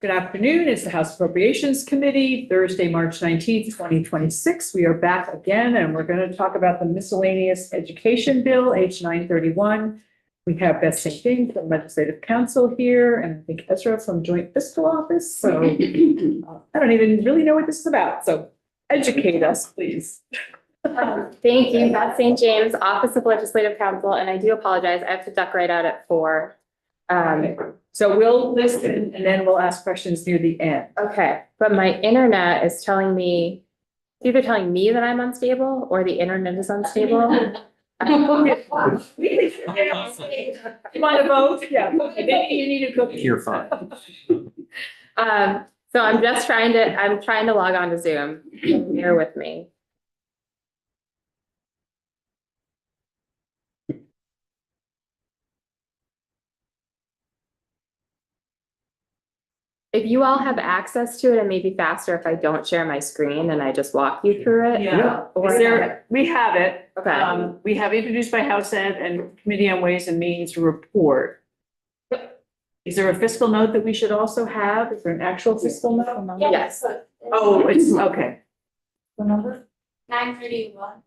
Good afternoon. It's the House Appropriations Committee, Thursday, March 19th, 2026. We are back again, and we're going to talk about the miscellaneous education bill, H 931. We have Beth St. James from Legislative Council here, and I think Ezra from Joint Fiscal Office. So I don't even really know what this is about. So educate us, please. Thank you, Beth St. James, Office of Legislative Counsel, and I do apologize. I have to duck right out at 4. So we'll listen and then we'll ask questions near the end. Okay, but my internet is telling me, it's either telling me that I'm unstable or the internet is unstable. You want to vote? Yeah. Maybe you need a cookie. You're fine. So I'm trying to log on to Zoom. Bear with me. If you all have access to it, it may be faster if I don't share my screen and I just walk you through it. Yeah. We have it. Okay. We have introduced by House Ed and Committee on Ways and Means report. Is there a fiscal note that we should also have? Is there an actual fiscal note? Yes. Oh, it's okay. The number? 931.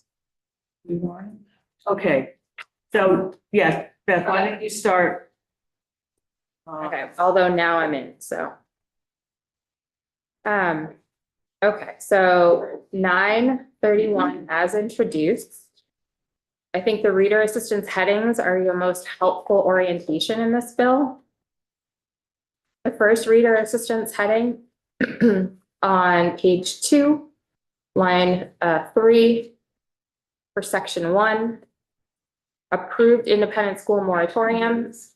Okay. So, yeah, Beth, why don't you start? Okay, although now I'm in, so. Okay, so 931 as introduced. I think the reader assistance headings are your most helpful orientation in this bill. The first reader assistance heading on page 2, line 3 for section 1, approved independent school moratoriums.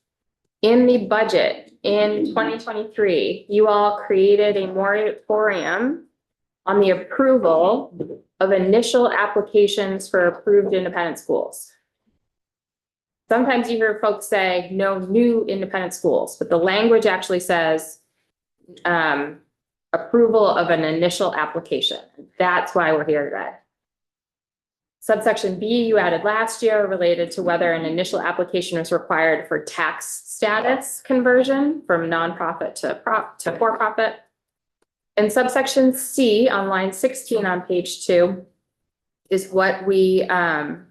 In the budget in 2023, you all created a moratorium on the approval of initial applications for approved independent schools. Sometimes you hear folks say no new independent schools, but the language actually says approval of an initial application. That's why we're here today. Subsection B you added last year related to whether an initial application was required for tax status conversion from nonprofit to for-profit. And subsection C on line 16 on page 2 is what we what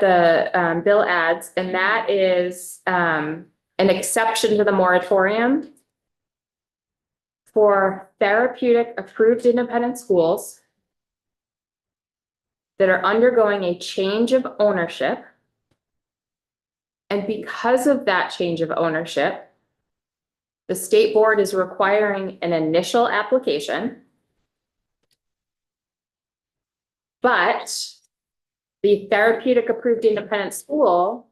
the bill adds, and that is an exception to the moratorium for therapeutic approved independent schools that are undergoing a change of ownership. And because of that change of ownership, the state board is requiring an initial application. But the therapeutic approved independent school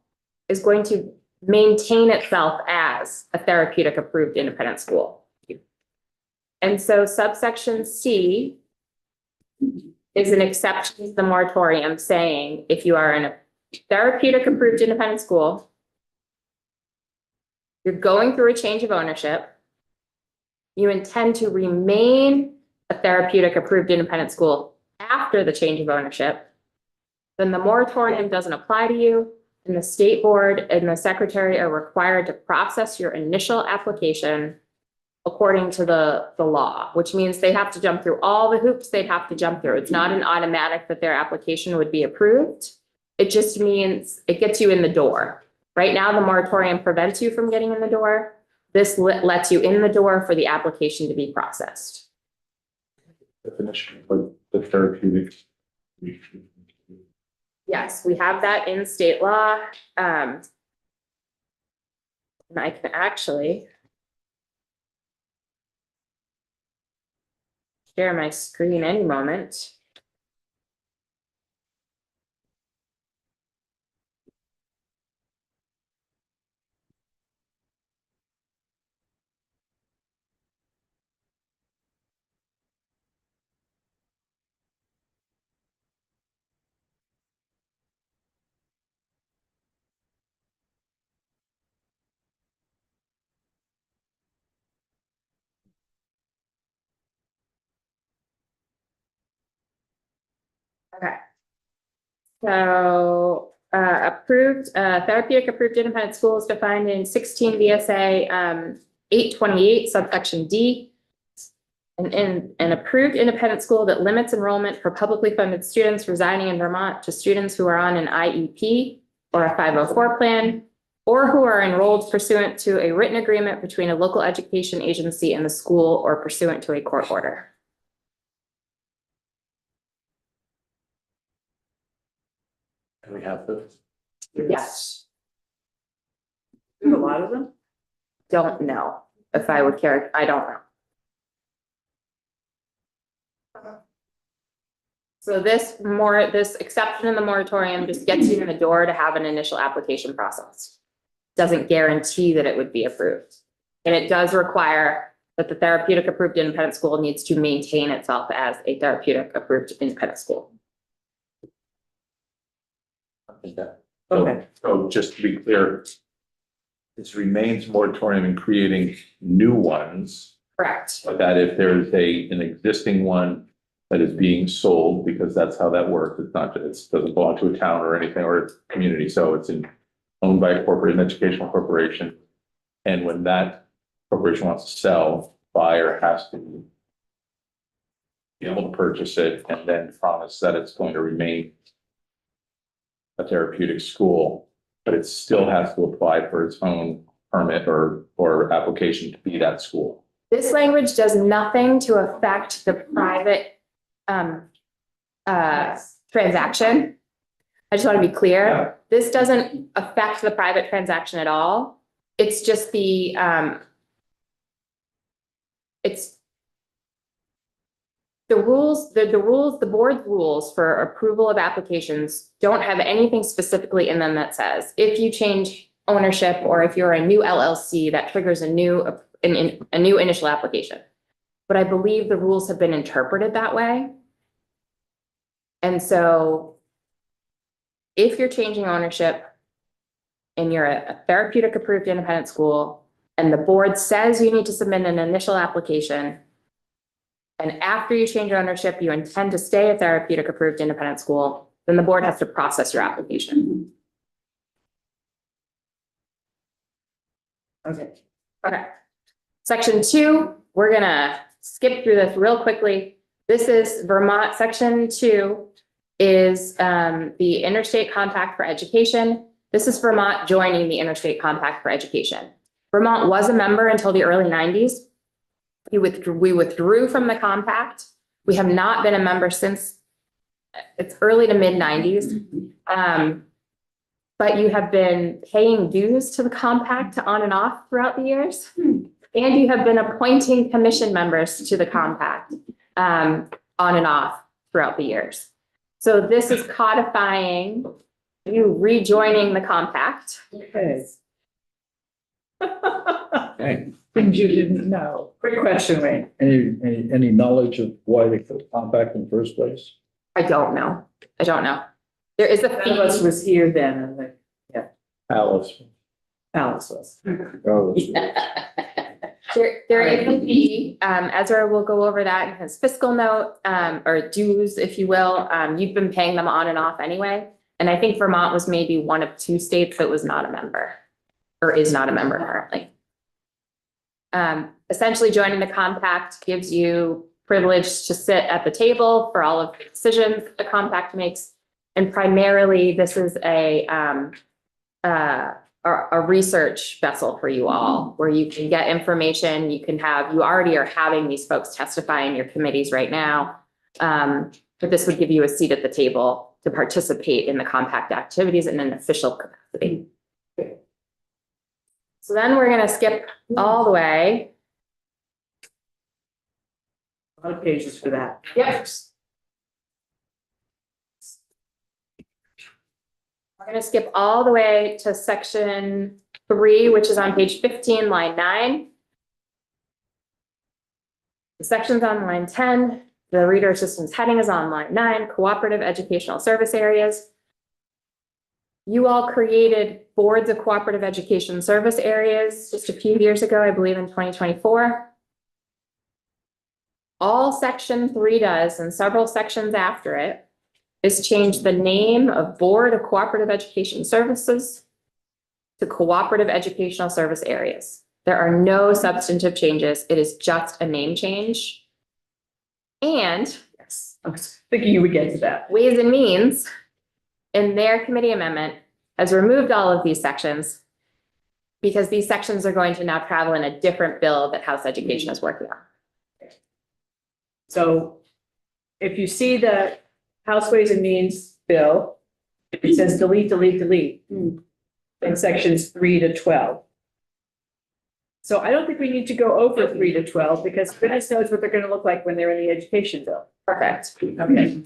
is going to maintain itself as a therapeutic approved independent school. And so subsection C is an exception to the moratorium saying if you are in a therapeutic approved independent school, you're going through a change of ownership, you intend to remain a therapeutic approved independent school after the change of ownership, then the moratorium doesn't apply to you, and the state board and the secretary are required to process your initial application according to the law, which means they have to jump through all the hoops they'd have to jump through. It's not an automatic that their application would be approved. It just means it gets you in the door. Right now, the moratorium prevents you from getting in the door. This lets you in the door for the application to be processed. Definition of the therapeutic. Yes, we have that in state law. And I can actually share my screen any moment. Okay. So approved, therapeutic approved independent schools defined in 16 VSA 828 subsection D. An approved independent school that limits enrollment for publicly funded students residing in Vermont to students who are on an IEP or a 504 plan, or who are enrolled pursuant to a written agreement between a local education agency and the school or pursuant to a court order. And we have this. Yes. There's a lot of them. Don't know if I would care. I don't know. So this exception in the moratorium just gets you in the door to have an initial application process. Doesn't guarantee that it would be approved. And it does require that the therapeutic approved independent school needs to maintain itself as a therapeutic approved independent school. Okay. So just to be clear, this remains moratorium in creating new ones, Correct. but that if there is an existing one that is being sold, because that's how that works, it's not, it doesn't belong to a town or anything or a community, so it's owned by a corporate, an educational corporation. And when that corporation wants to sell, buyer has to be able to purchase it and then promise that it's going to remain a therapeutic school, but it still has to apply for its own permit or application to be that school. This language does nothing to affect the private transaction. I just want to be clear. Yeah. This doesn't affect the private transaction at all. It's just it's the rules, the board's rules for approval of applications don't have anything specifically in them that says if you change ownership or if you're a new LLC, that triggers a new initial application. But I believe the rules have been interpreted that way. And so if you're changing ownership and you're a therapeutic approved independent school and the board says you need to submit an initial application, and after you change ownership, you intend to stay a therapeutic approved independent school, then the board has to process your application. Okay. Okay. Section 2, we're gonna skip through this real quickly. This is Vermont. Section 2 is the Interstate Compact for Education. This is Vermont joining the Interstate Compact for Education. Vermont was a member until the early 90s. We withdrew from the compact. We have not been a member since it's early to mid 90s. But you have been paying dues to the compact on and off throughout the years. And you have been appointing commission members to the compact on and off throughout the years. So this is codifying you rejoining the compact. Okay. Okay. Things you didn't know. Quick question, Wayne. Any knowledge of why they put compact in the first place? I don't know. There is a None of us fee. was here then, and Alice. Alice was. Oh, There is a fee. Ezra will go over that in his fiscal note, or dues, if you will. You've been paying them on and off anyway. And I think Vermont was maybe one of 2 states that was not a member or is not a member currently. Essentially joining the compact gives you privilege to sit at the table for all of the decisions the compact makes. And primarily this is a research vessel for you all, where you can get information, you already are having these folks testify in your committees right now. But this would give you a seat at the table to participate in the compact activities in an official capacity. So then we're gonna skip all the way. A lot of pages for that. Yep. We're gonna skip all the way to section 3, which is on page 15, line 9. The section's on line 10. The reader assistance heading is on line 9, cooperative educational service areas. You all created boards of cooperative education service areas just a few years ago, I believe in 2024. All section 3 does, and several sections after it, is change the name of Board of Cooperative Education Services to Cooperative Educational Service Areas. There are no substantive changes. It is just a name change. And Yes, I was thinking you would get to that. Ways and Means, in their committee amendment, has removed all of these sections because these sections are going to now travel in a different bill that House Education is working on. So if you see the House Ways and Means bill, it says delete, delete, delete in sections 3 to 12. So I don't think we need to go over 3 to 12 because goodness knows what they're going to look like when they're in the education bill. Perfect. Okay.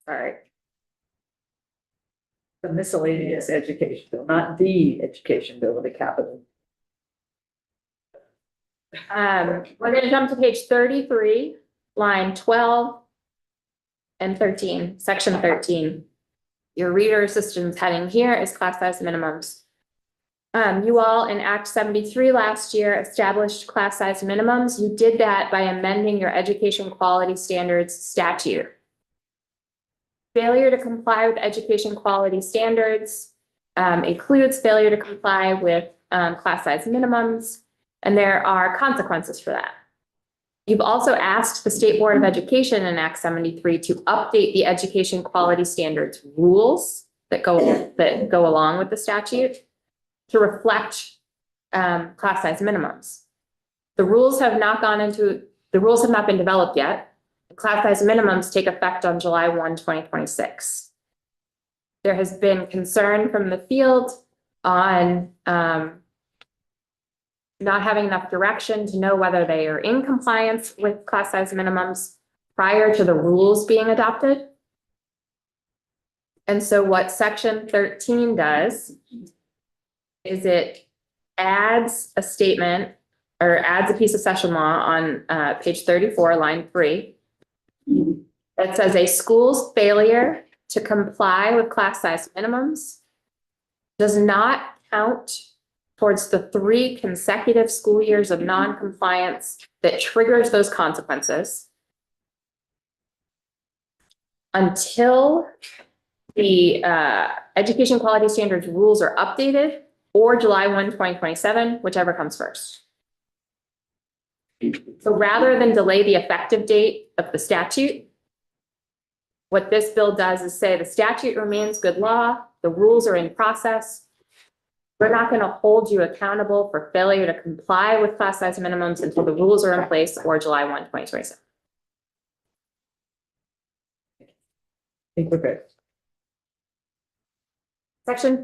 All right. The miscellaneous education bill, not the education bill with a capital. We're going to jump to page 33, line 12 and 13, section 13. Your reader assistance heading here is class size minimums. You all in Act 73 last year established class size minimums. You did that by amending your education quality standards statute. Failure to comply with education quality standards includes failure to comply with class size minimums, and there are consequences for that. You've also asked the State Board of Education in Act 73 to update the education quality standards rules that go along with the statute to reflect class size minimums. The rules have not been developed yet. Class size minimums take effect on July 1, 2026. There has been concern from the field on not having enough direction to know whether they are in compliance with class size minimums prior to the rules being adopted. And so what section 13 does is it adds a statement or adds a piece of session law on page 34, line 3. That says a school's failure to comply with class size minimums does not count towards the 3 consecutive school years of non-compliance that triggers those consequences until the education quality standards rules are updated or July 1, 2027, whichever comes first. So rather than delay the effective date of the statute, what this bill does is say the statute remains good law, the rules are in process. We're not going to hold you accountable for failure to comply with class size minimums until the rules are in place or July 1, 2027. I think we're good. Section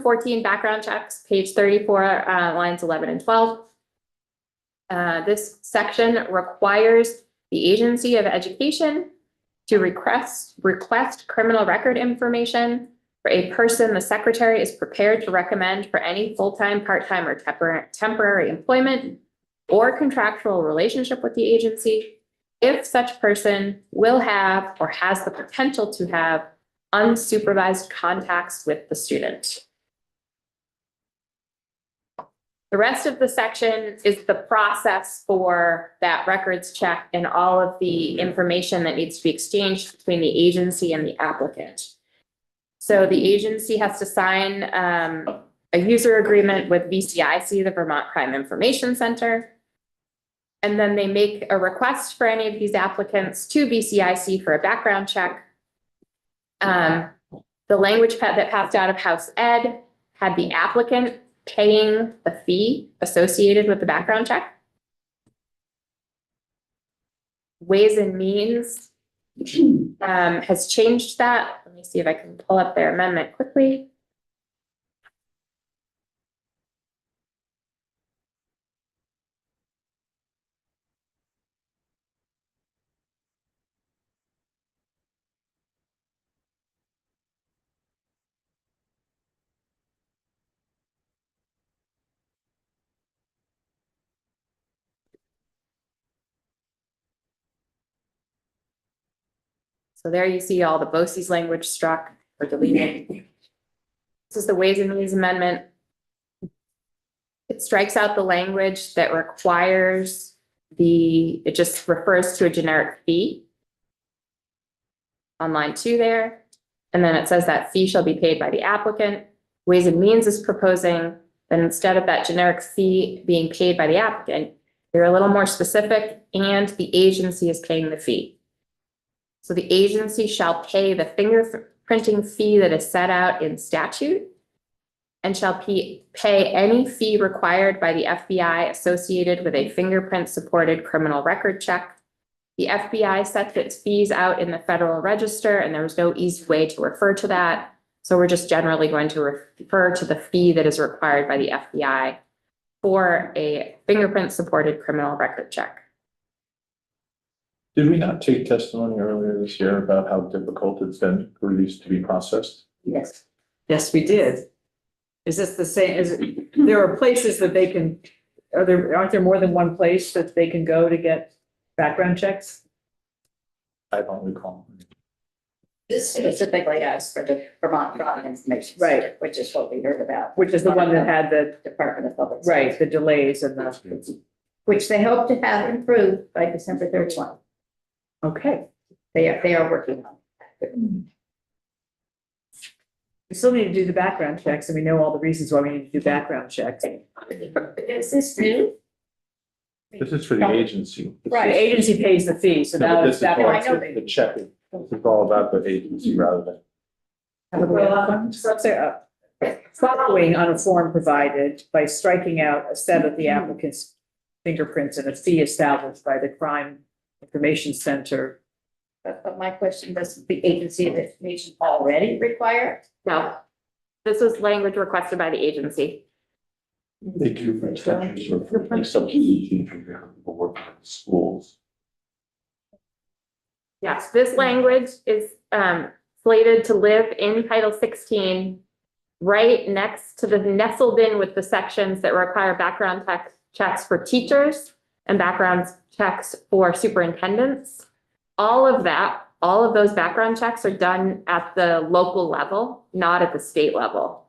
14, background checks, page 34, lines 11 and 12. This section requires the Agency of Education to request criminal record information for a person the secretary is prepared to recommend for any full-time, part-time, or temporary employment or contractual relationship with the agency if such person will have or has the potential to have unsupervised contacts with the student. The rest of the section is the process for that records check and all of the information that needs to be exchanged between the agency and the applicant. So the agency has to sign a user agreement with VCIC, the Vermont Crime Information Center. And then they make a request for any of these applicants to VCIC for a background check. The language that passed out of House Ed had the applicant paying the fee associated with the background check. Ways and Means has changed that. Let me see if I can pull up their amendment quickly. So there you see all the BOCES language struck or deleted. This is the Ways and Means Amendment. It strikes out the language that requires it just refers to a generic fee on line 2 there. And then it says that fee shall be paid by the applicant. Ways and Means is proposing that instead of that generic fee being paid by the applicant, they're a little more specific and the agency is paying the fee. So the agency shall pay the fingerprinting fee that is set out in statute and shall pay any fee required by the FBI associated with a fingerprint-supported criminal record check. The FBI sets its fees out in the Federal Register, and there was no easy way to refer to that. So we're just generally going to refer to the fee that is required by the FBI for a fingerprint-supported criminal record check. Did we not take testimony earlier this year about how difficult it's been for these to be processed? Yes. Yes, we did. Is this the same, there are places that they can, aren't there more than one place that they can go to get background checks? I don't recall. This specifically asks for the Vermont Fraud Information Right. Center, which is what we heard about. Which is the one that had the, Department of Public. right, Safety, the delays and the, which they hope to have improved by December 31. okay. They are working on it. We still need to do the background checks and we know all the reasons why we need to do background checks. Is this new? This is for the agency. The agency pays the fee, so No, but now this it's is all, background. I know the check, this is all about the agency rather than. Following on a form provided by striking out a set of the applicant's fingerprints and a fee established by the Crime Information Center. But my question, does the agency of information already require? No, this was language requested by the agency. They do for teachers or for like substitute teachers, people working in schools. Yes, this language is slated to live in Title 16, right next to nestled in with the sections that require background checks for teachers and background checks for superintendents. All of those background checks are done at the local level, not at the state level.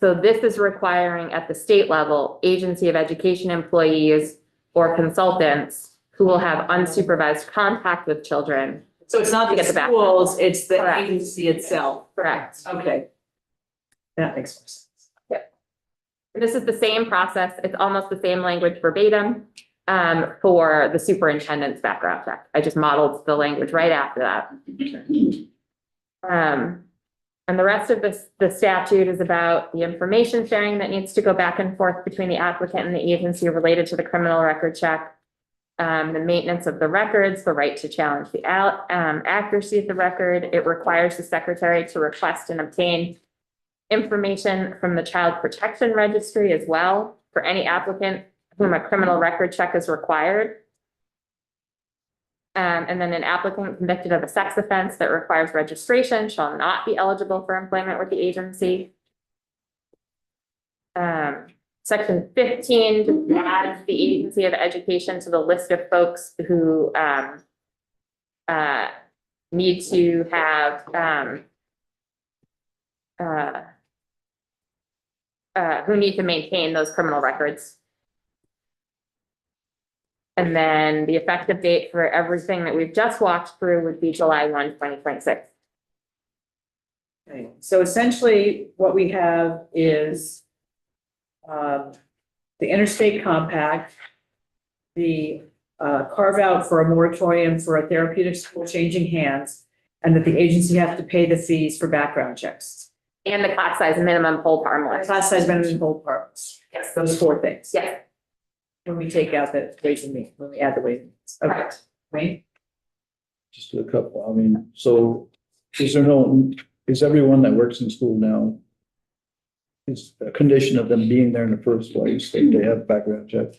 So this is requiring at the state level, agency of education employees or consultants who will have unsupervised contact with children. So it's not To the get the back- schools, it's the Correct. agency itself. Correct. Okay. That makes more sense. This is the same process. It's almost the same language verbatim for the superintendent's background check. I just modeled the language right after that. And the rest of the statute is about the information sharing that needs to go back and forth between the applicant and the agency related to the criminal record check. The maintenance of the records, the right to challenge the accuracy of the record. It requires the secretary to request and obtain information from the Child Protection Registry as well for any applicant whom a criminal record check is required. And then an applicant convicted of a sex offense that requires registration shall not be eligible for employment with the agency. Section 15 just adds the Agency of Education to the list of folks who need to have who need to maintain those criminal records. And then the effective date for everything that we've just walked through would be July 1, 2026. Okay. So essentially what we have is the interstate compact, the carve out for a moratorium for a therapeutic school changing hands, and that the agency has to pay the fees for background checks. And the class size minimum hold harmless. Class size minimum hold parts. Yes. Those four things. Yes. When we take out the ways and means, when we add the ways and means. Okay. Correct. Right? Just a couple, I mean, so is everyone that works in school now, is a condition of them being there in the first place, that they have background check?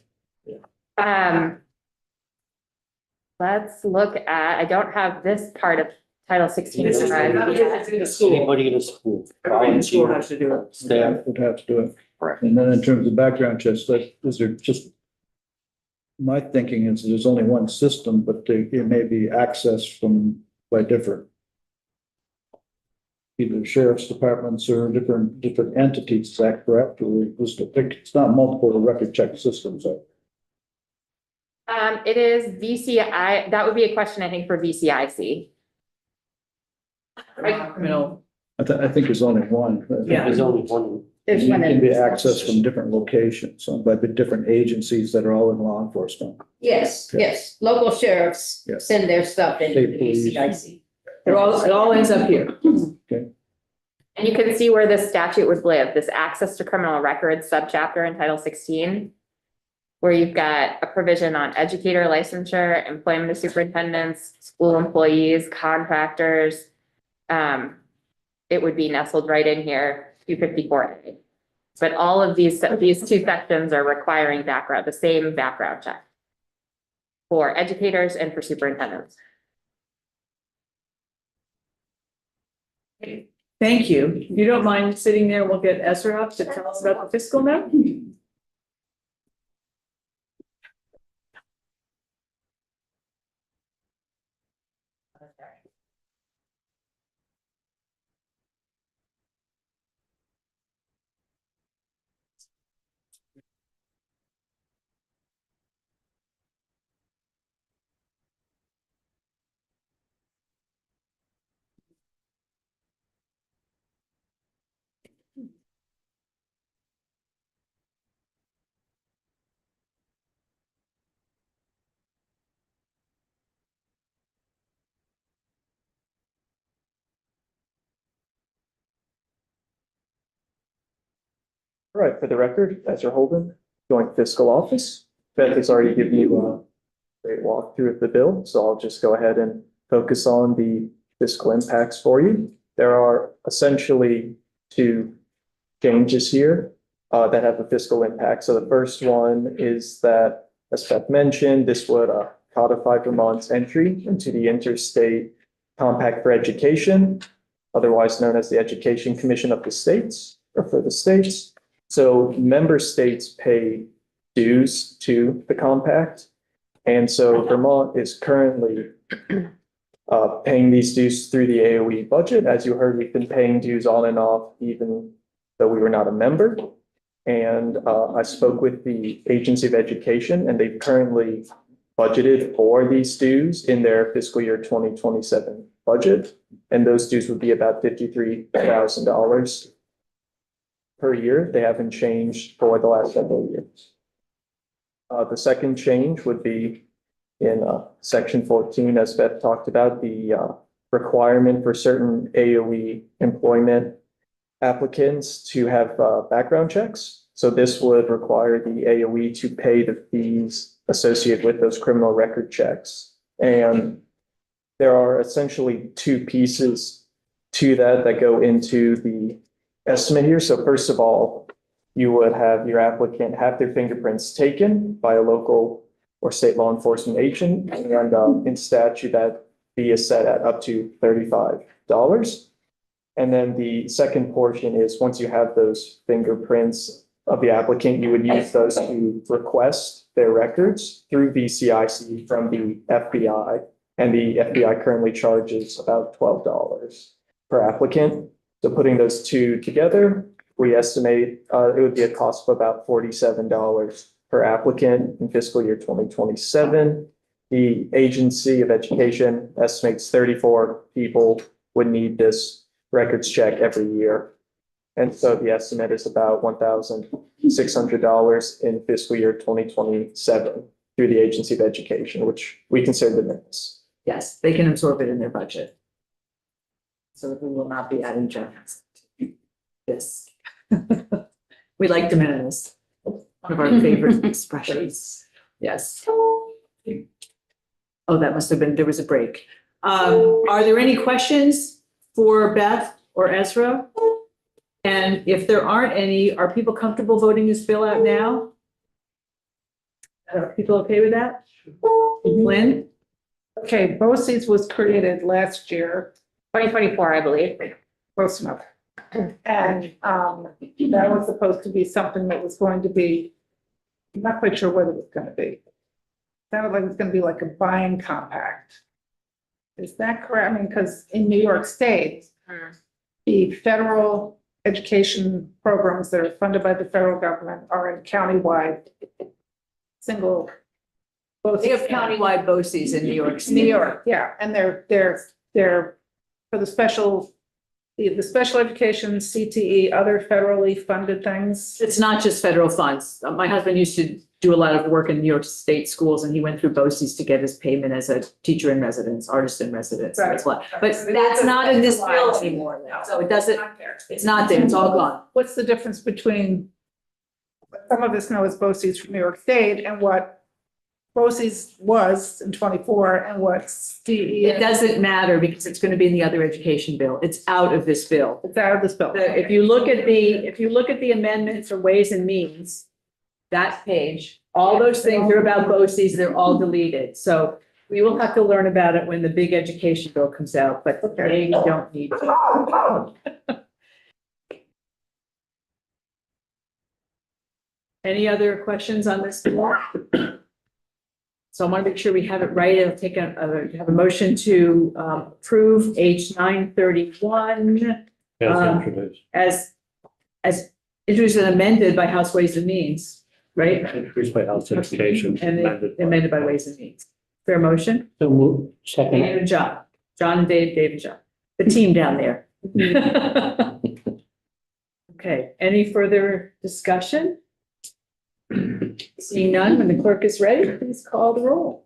Let's look at, I don't have this part of Title 16. This is memorized yet. in the school. Anybody in a school. Everybody in the school volunteer, has to do it. Staff. Would have to do it. Correct. And then in terms of background checks, is there just, my thinking is there's only one system, but it may be accessed by different either sheriff's departments or different entities, is that correct? Or it's not multiple record check systems? It is VCI, that would be a question, I think, for VCIC. Criminal, I think there's only one. Yeah. There's only one. There's It one can be in- accessed from different locations, by the different agencies that are all in law enforcement. Yes, yes, local sheriffs Yes. send their stuff into State the police. VCIC. it all ends up here. And you can see where this statute would live, this access to criminal records subchapter in Title 16. Where you've got a provision on educator licensure, employment of superintendents, school employees, contractors. It would be nestled right in here, 254A. But all of these two sections are requiring background, the same background check. For educators and for superintendents. Thank you. If you don't mind sitting there, we'll get Ezra up to tell us about the fiscal note. All right, for the record, Ezra Holden, Joint Fiscal Office. Beth has already given you a great walkthrough of the bill, so I'll just go ahead and focus on the fiscal impacts for you. There are essentially two changes here that have a fiscal impact. So the first one is that, as Beth mentioned, this would codify Vermont's entry into the Interstate Compact for Education, otherwise known as the Education Commission of the States, or for the states. So member states pay dues to the compact. And so Vermont is currently paying these dues through the AOE budget. As you heard, we've been paying dues on and off, even though we were not a member. And I spoke with the Agency of Education, and they've currently budgeted for these dues in their fiscal year 2027 budget. And those dues would be about $53,000 per year. They haven't changed for the last several years. The second change would be in section 14, as Beth talked about, the requirement for certain AOE employment applicants to have background checks. So this would require the AOE to pay the fees associated with those criminal record checks. And there are essentially two pieces to that go into the estimate here. So first of all, you would have your applicant have their fingerprints taken by a local or state law enforcement agent. And in statute, that fee is set at up to $35. And then the second portion is once you have those fingerprints of the applicant, you would use those to request their records through VCIC from the FBI. And the FBI currently charges about $12 per applicant. So putting those two together, we estimate it would be a cost of about $47 per applicant in fiscal year 2027. The Agency of Education estimates 34 people would need this records check every year. And so the estimate is about $1,600 in fiscal year 2027 through the Agency of Education, which we consider de minimis. Yes, they can absorb it in their budget. So we will not be adding judges. Yes. We like de minimis, one of our favorite expressions. Yes. Oh, that must have been, there was a break. Are there any questions for Beth or Ezra? And if there aren't any, are people comfortable voting this bill out now? Are people okay with that? Lynn? Okay, BOCES was created last year, 2024, I believe. close enough. And that was supposed to be something that was going to be, I'm not quite sure what it was gonna be. Sounded like it was gonna be like a buying compact. Is that correct? I mean, because in New York State, the federal education programs that are funded by the federal government are in countywide single They have countywide BOCES in New York State. New York, yeah, and they're for the special education, CTE, other federally funded things. It's not just federal funds. My husband used to do a lot of work in New York State schools, and he went through BOCES to get his payment as a teacher in residence, artist in residence. So it's like- But that's not in this bill anymore, now. So it doesn't, it's not there, it's all gone. What's the difference between, some of us know as BOCES from New York State and what BOCES was in 24 and what CE It is? doesn't matter because it's going to be in the other education bill. It's out of this bill. It's out of this bill. If you look at the amendments or ways and means, that page, all those things are about BOCES, they're all deleted. So we will have to learn about it when the big education bill comes out, but they don't need to. Any other questions on this bill? So I want to make sure we have it right. I'll take have a motion to approve H 931 as introduced and amended by House Ways and Means, right? Increased by House Education. And amended by Ways and Means. Fair motion? So move, second. Dave and John. John and Dave, Dave and John. The team down there. Okay, any further discussion? Seeing none, when the clerk is ready, please call the roll.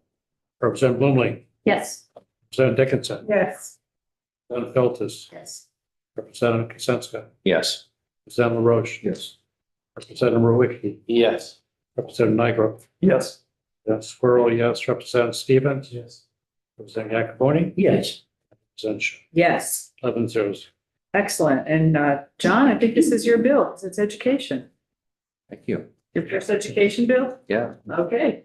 Representative Blumley, Yes. Representative Dickinson, Yes. Representative Feltus, Yes. Representative Kaczynska, Yes. Representative LaRoche. Yes. Representative Rowicki, Yes. Representative Nigro, Yes. Squirrel, yes, Representative Stevens. Yes. Representative Yakuboni. Yes. Representative Shaw. Yes, 11-0. excellent. And John, I think this is your bill, 'cause it's education. Thank you. Your first education bill? Yeah. Okay.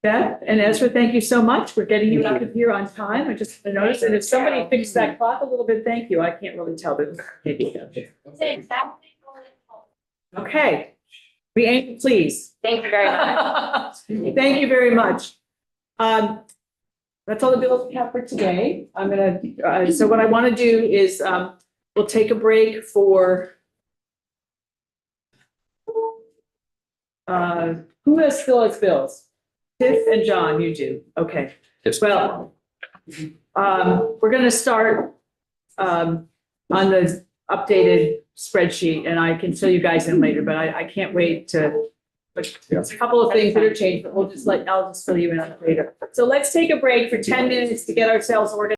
Beth and Ezra, thank you so much. We're getting you out of here on time. I just noticed, and if somebody fixed that clock a little bit, thank you. I can't really tell, but maybe. Say exactly what it's called. Okay. We aim, please. Thank you very much. Thank you very much. That's all the bills we have for today. I'm gonna, so what I want to do is, we'll take a break for who still has bills? Tiff and John, you do. Okay. Yes. Well, we're gonna start on the updated spreadsheet, and I can fill you guys in later, but I can't wait to. But there's a couple of things that are changed, but I'll just fill you in on it later. So let's take a break for 10 minutes to get ourselves organized.